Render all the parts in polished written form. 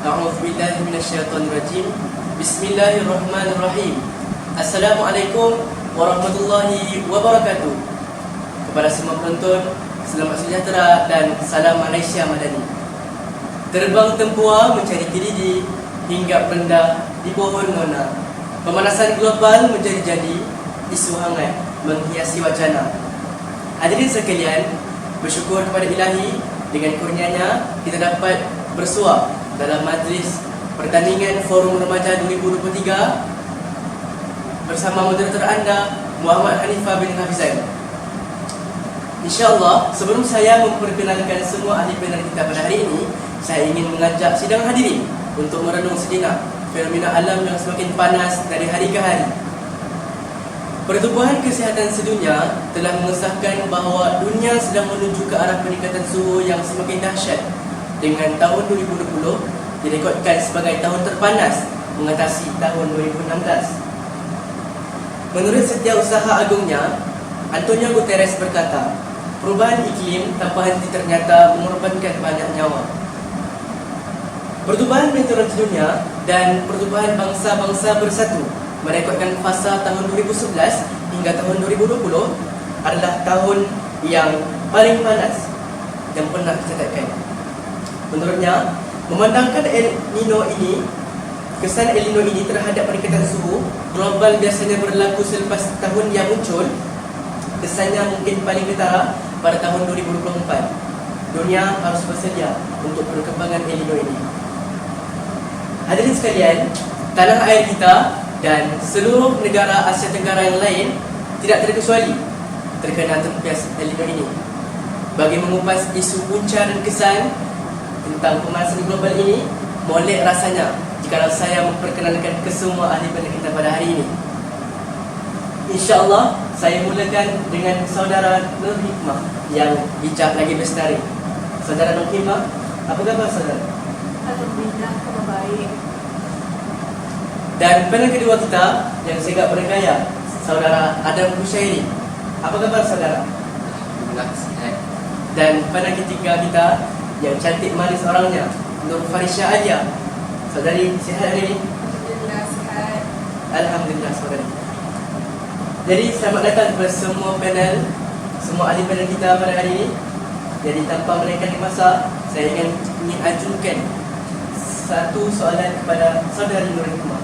A'udzubillahi minasyaitonirrajim. Bismillahirrahmanirrahim. Assalamualaikum warahmatullahi wabarakatuh. Kepada semua penonton, selamat sejahtera dan salam Malaysia Madani. Terbang tempua mencari kilidi hingga rendah di pohon nona. Pemanasan global menjadi-jadi, isu hangat menghiasi wacana. Hadirin sekalian, bersyukur kepada Ilahi, dengan kurnianya kita dapat bersua dalam majlis pertandingan Forum Remaja 2023 bersama moderator anda Muhammad Hanifah bin Hafizan. InsyaAllah, sebelum saya memperkenalkan semua ahli panel kita pada hari ini, saya ingin mengajak sidang hadirin untuk merenung sejenak fenomena alam yang semakin panas dari hari ke hari. Pertubuhan Kesihatan Sedunia telah mengesahkan bahawa dunia sedang menuju ke arah peningkatan suhu yang semakin dahsyat, dengan tahun 2020 direkodkan sebagai tahun terpanas mengatasi tahun 2016. Menurut Setiausaha Agungnya, Antonio Guterres berkata, perubahan iklim tanpa henti ternyata mengorbankan banyak nyawa. Pertubuhan Meteorologi Dunia dan Pertubuhan Bangsa-Bangsa Bersatu merekodkan fasa tahun 2011 hingga tahun 2020 adalah tahun yang paling panas yang pernah dicatatkan. Menurutnya, memandangkan kesan El Nino ini terhadap peningkatan suhu global biasanya berlaku selepas tahun yang muncul, kesannya mungkin paling ketara pada tahun 2024. Dunia harus bersedia untuk perkembangan El Nino ini. Hadirin sekalian, tanah air kita dan seluruh negara Asia Tenggara yang lain tidak terkecuali terkena tempias El Nino ini. Bagi mengupas isu punca dan kesan tentang pemanasan global ini, molek rasanya jika saya memperkenalkan ke semua ahli panel kita pada hari ini. InsyaAllah, saya mulakan dengan saudara Nur Hikmah yang bijak lagi bestari. Saudara Nur Hikmah, apa khabar saudara? Alhamdulillah, khabar baik. Dan panel kedua kita yang segak bergaya, saudara Adam Kushairi. Apa khabar saudara? Alhamdulillah, sihat. Dan panel ketiga kita yang cantik manis orangnya, Nur Farisha Alia. Saudari, sihat hari ini? Alhamdulillah, sihat. Alhamdulillah saudari. Jadi selamat datang kepada semua panel, semua ahli panel kita pada hari ini. Jadi tanpa melengahkan masa, saya ingin ajukan satu soalan kepada saudari Nur Hikmah.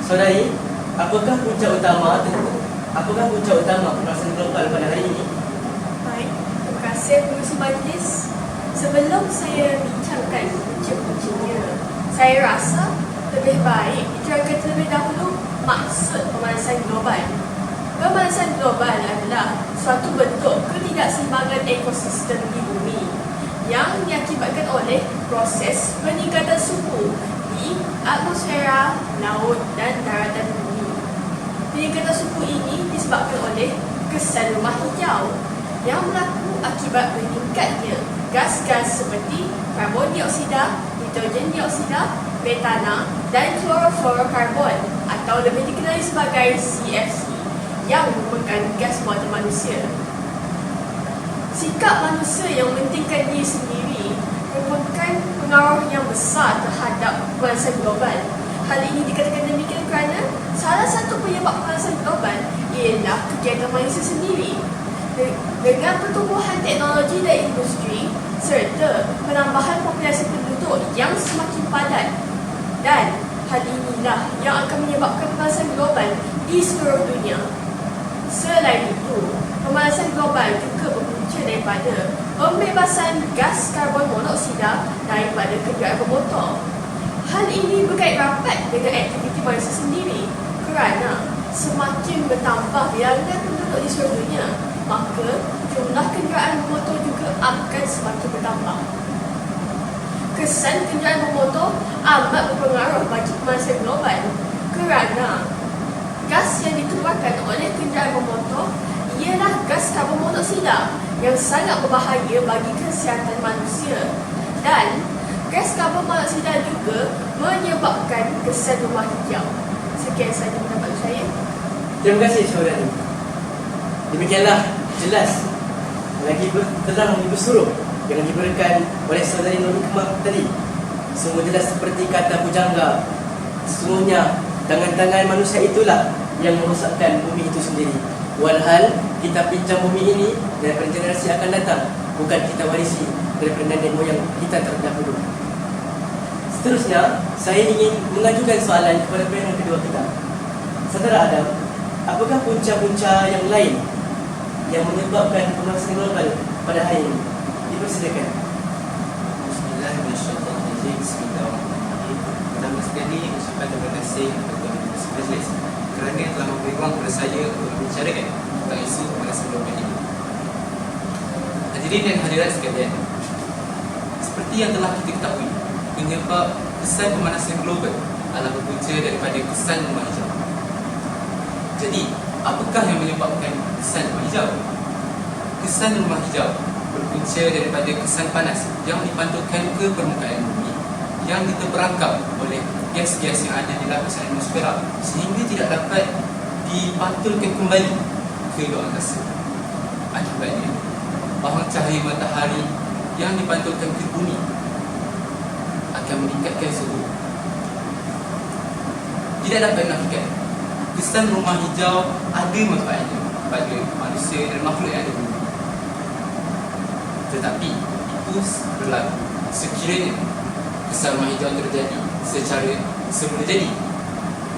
Saudari, apakah punca utama pemanasan global pada hari ini? Baik, terima kasih pengurusi majlis. Sebelum saya bincangkan punca-puncanya, saya rasa lebih baik diterangkan terlebih dahulu maksud pemanasan global. Pemanasan global adalah suatu bentuk ketidakseimbangan ekosistem di bumi yang diakibatkan oleh proses peningkatan suhu di atmosfera, laut dan daratan bumi. Peningkatan suhu ini disebabkan oleh kesan rumah hijau yang berlaku akibat meningkatnya gas-gas seperti karbon dioksida, nitrogen dioksida, metana dan klorofluorokarbon atau lebih dikenali sebagai CFC yang merupakan gas buatan manusia. Sikap manusia yang mementingkan diri sendiri merupakan pengaruh yang besar terhadap pemanasan global. Hal ini dikatakan demikian kerana salah satu penyebab pemanasan global ialah kegiatan manusia sendiri. Dengan pertumbuhan teknologi dan industri serta penambahan populasi penduduk yang semakin padat, dan hal inilah yang akan menyebabkan pemanasan global di seluruh dunia. Selain itu, pemanasan global juga berpunca daripada pembebasan gas karbon monoksida daripada kenderaan bermotor. Hal ini berkait rapat dengan aktiviti manusia sendiri kerana semakin bertambah bilangan penduduk di seluruh dunia, maka jumlah kenderaan bermotor juga akan semakin bertambah. Kesan kenderaan bermotor amat berpengaruh bagi pemanasan global kerana gas yang dikeluarkan oleh kenderaan bermotor ialah gas karbon monoksida yang sangat berbahaya bagi kesihatan manusia, dan gas karbon monoksida juga menyebabkan kesan rumah hijau. Sekian sahaja pendapat saya. Terima kasih saudari. Demikianlah jelas lagi terang, lagi bersuruh yang diberikan oleh saudari Nur Hikmah tadi. Sungguh jelas seperti kata pujangga, sesungguhnya tangan-tangan manusia itulah yang merosakkan bumi itu sendiri. Walhal kita pinjam bumi ini daripada generasi akan datang, bukan kita warisi daripada nenek moyang kita terdahulu. Seterusnya, saya ingin mengajukan soalan kepada panel kedua kita. Saudara Adam, apakah punca-punca yang lain yang menyebabkan pemanasan global pada hari ini? Dipersilakan. Bismillahirrahmanirrahim. Bismillahirrahmanirrahim. Pertama sekali, ucapan terima kasih kepada Menteri Majlis kerana telah memberi ruang kepada saya untuk membicarakan tentang isu pemanasan global ini. Hadirin dan hadirat sekalian, seperti yang telah kita ketahui, penyebab kesan pemanasan global adalah berpunca daripada kesan rumah hijau. Jadi, apakah yang menyebabkan kesan rumah hijau? Kesan rumah hijau berpunca daripada kesan panas yang dipantulkan ke permukaan bumi yang diterperangkap oleh gas-gas yang ada di lapisan atmosfera sehingga tidak dapat dipantulkan kembali ke luar angkasa. Akibatnya, bauan cahaya matahari yang dipantulkan ke bumi akan meningkatkan suhu. Tidak dapat dinafikan, kesan rumah hijau ada manfaatnya pada manusia dan makhluk yang ada di bumi. Tetapi itu berlaku sekiranya kesan rumah hijau terjadi secara semula jadi.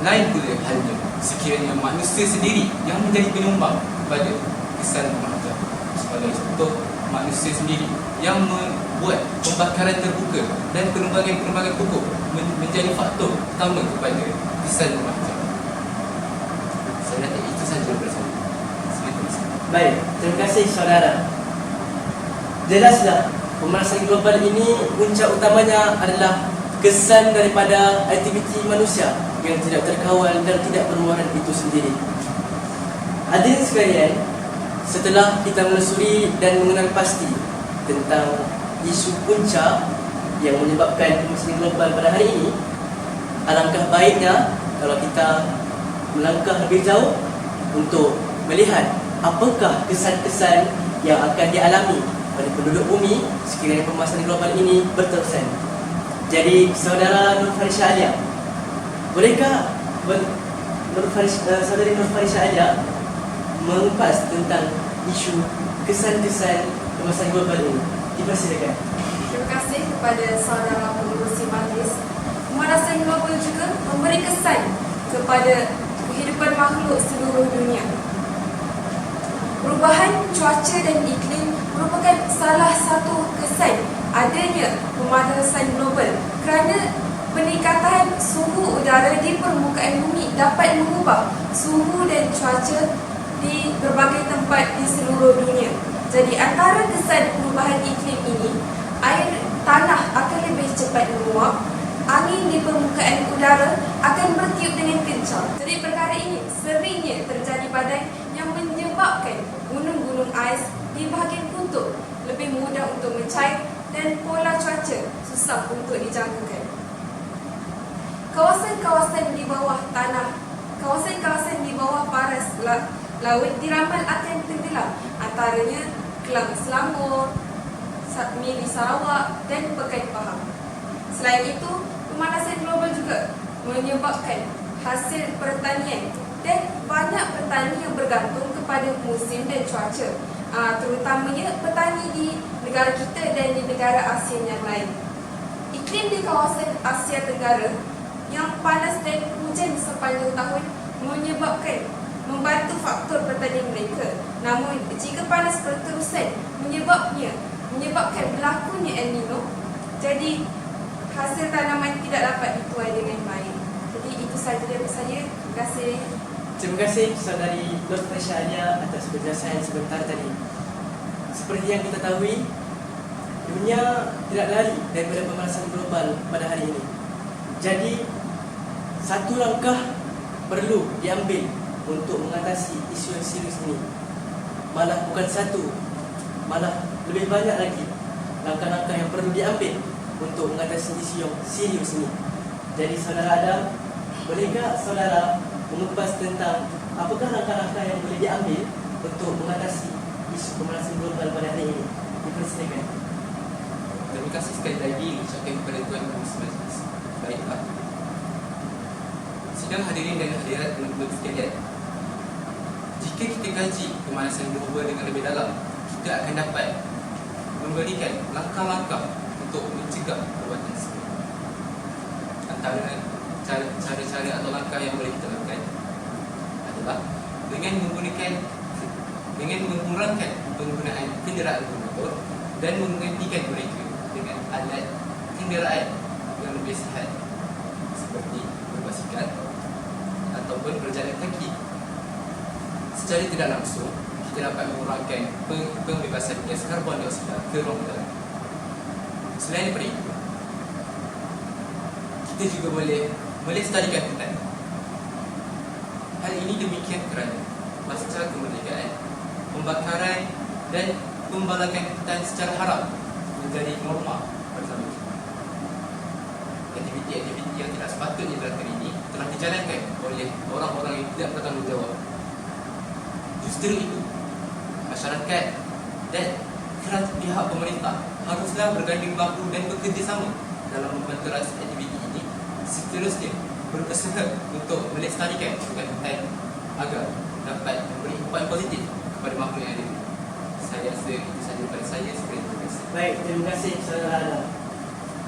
Lain pula halnya sekiranya manusia sendiri yang menjadi penyumbang pada kesan rumah hijau. Sebagai contoh, manusia sendiri yang membuat pembakaran terbuka dan pengembangan pokok menjadi faktor utama kepada kesan rumah hijau. Saya rasa itu sahaja bersama. Baik, terima kasih saudara. Jelaslah pemanasan global ini punca utamanya adalah kesan daripada aktiviti manusia yang tidak terkawal dan tidak bermuaran itu sendiri. Hadirin sekalian, setelah kita menelusuri dan mengenal pasti tentang isu punca yang menyebabkan pemanasan global pada hari ini, alangkah baiknya kalau kita melangkah lebih jauh untuk melihat apakah kesan-kesan yang akan dialami oleh penduduk bumi sekiranya pemanasan global ini berterusan. Jadi, saudara Nur Farisha Alia, bolehkah saudari Nur Farisha Alia mengupas tentang isu kesan-kesan pemanasan global ini? Dipersilakan. Terima kasih kepada saudara pengurusi majlis. Pemanasan global juga memberi kesan kepada kehidupan makhluk seluruh dunia. Perubahan cuaca dan iklim merupakan salah satu kesan adanya pemanasan global kerana peningkatan suhu udara di permukaan bumi dapat mengubah suhu dan cuaca di berbagai tempat di seluruh dunia. Jadi antara kesan perubahan iklim ini, air tanah akan lebih cepat menguap, angin di permukaan udara akan bertiup dengan kencang. Jadi perkara ini seringnya terjadi badai yang menyebabkan gunung-gunung ais di bahagian kutub lebih mudah untuk mencair dan pola cuaca susah untuk dijangkakan. Kawasan-kawasan di bawah tanah, kawasan-kawasan di bawah paras laut diramal akan tenggelam, antaranya Kelang Selangor, Miri Sarawak dan Pekan Pahang. Selain itu, pemanasan global juga menyebabkan hasil pertanian dan banyak petani yang bergantung kepada musim dan cuaca, terutamanya petani di negara kita dan di negara ASEAN yang lain. Iklim di kawasan Asia Tenggara yang panas dan hujan sepanjang tahun membantu faktor pertanian mereka. Namun, jika panas berterusan menyebabkan berlakunya El Nino, jadi hasil tanaman tidak dapat dituai dengan baik. Jadi itu sahaja dari saya. Terima kasih. Terima kasih saudari Nur Farisha Alia atas penjelasan sebentar tadi. Seperti yang kita tahu, dunia tidak lari daripada pemanasan global pada hari ini. Jadi, satu langkah perlu diambil untuk mengatasi isu yang serius ini. Malah bukan satu, malah lebih banyak lagi langkah-langkah yang perlu diambil untuk mengatasi isu yang serius ini. Jadi saudara Adam, bolehkah saudara mengupas tentang apakah langkah-langkah yang boleh diambil untuk mengatasi isu pemanasan global pada hari ini? Dipersilakan. Terima kasih sekali lagi ucapkan kepada Tuan Pengurusi Majlis Baiklah. Sidang hadirin dan hadirat penuntut sekalian, jika kita kaji pemanasan global dengan lebih dalam, kita akan dapat memberikan langkah-langkah untuk mencegah perbuatan tersebut. Antara cara-cara atau langkah yang boleh kita lakukan adalah dengan mengurangkan penggunaan kenderaan bermotor dan menggantikan mereka dengan alat kenderaan yang lebih sihat seperti berbasikal ataupun berjalan kaki. Secara tidak langsung, kita dapat mengurangkan pembebasan gas karbon dioksida ke ruang udara. Selain daripada itu, kita juga boleh melestarikan hutan. Hal ini demikian kerana pasca kemerdekaan, pembakaran dan pembalakan hutan secara haram menjadi norma bersama kita. Aktiviti-aktiviti yang tidak sepatutnya dilakukan ini telah dijalankan oleh orang-orang yang tidak bertanggungjawab. Justru itu, masyarakat dan pihak pemerintah haruslah berganding bahu dan bekerjasama dalam membantu aktiviti ini, seterusnya berusaha untuk melestarikan hutan agar dapat memberi impak positif kepada makhluk yang ada. Saya rasa itu sahaja daripada saya. Terima kasih. Baik, terima kasih Saudara Adam.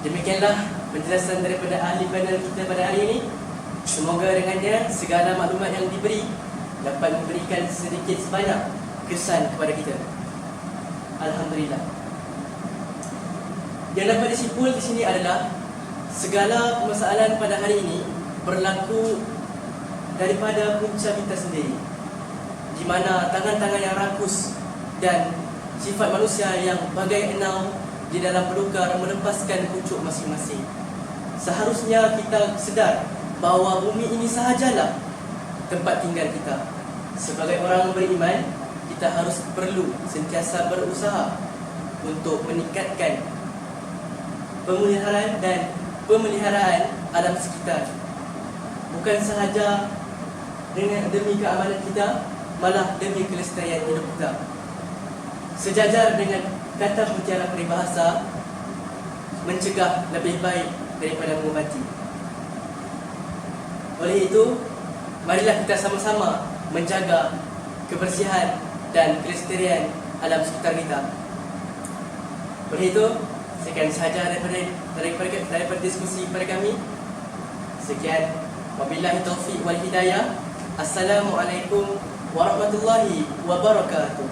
Demikianlah penjelasan daripada ahli panel kita pada hari ini. Semoga dengannya segala maklumat yang diberi dapat memberikan sedikit sebanyak kesan kepada kita. Alhamdulillah. Yang dapat disimpul di sini adalah segala permasalahan pada hari ini berlaku daripada punca kita sendiri, di mana tangan-tangan yang rakus dan sifat manusia yang bagai enau di dalam pelukar melepaskan pucuk masing-masing. Seharusnya kita sedar bahawa bumi ini sahajalah tempat tinggal kita. Sebagai orang beriman, kita harus perlu sentiasa berusaha untuk meningkatkan pemeliharaan alam sekitar. Bukan sahaja demi keamanan kita, malah demi kelestarian hidup kita. Sejajar dengan kata mutiara peribahasa, mencegah lebih baik daripada mengobati. Oleh itu, marilah kita sama-sama menjaga kebersihan dan kelestarian alam sekitar kita. Oleh itu, sekian sahaja daripada diskusi pada kami. Sekian, wabillahi taufiq wal hidayah. Assalamualaikum warahmatullahi wabarakatuh.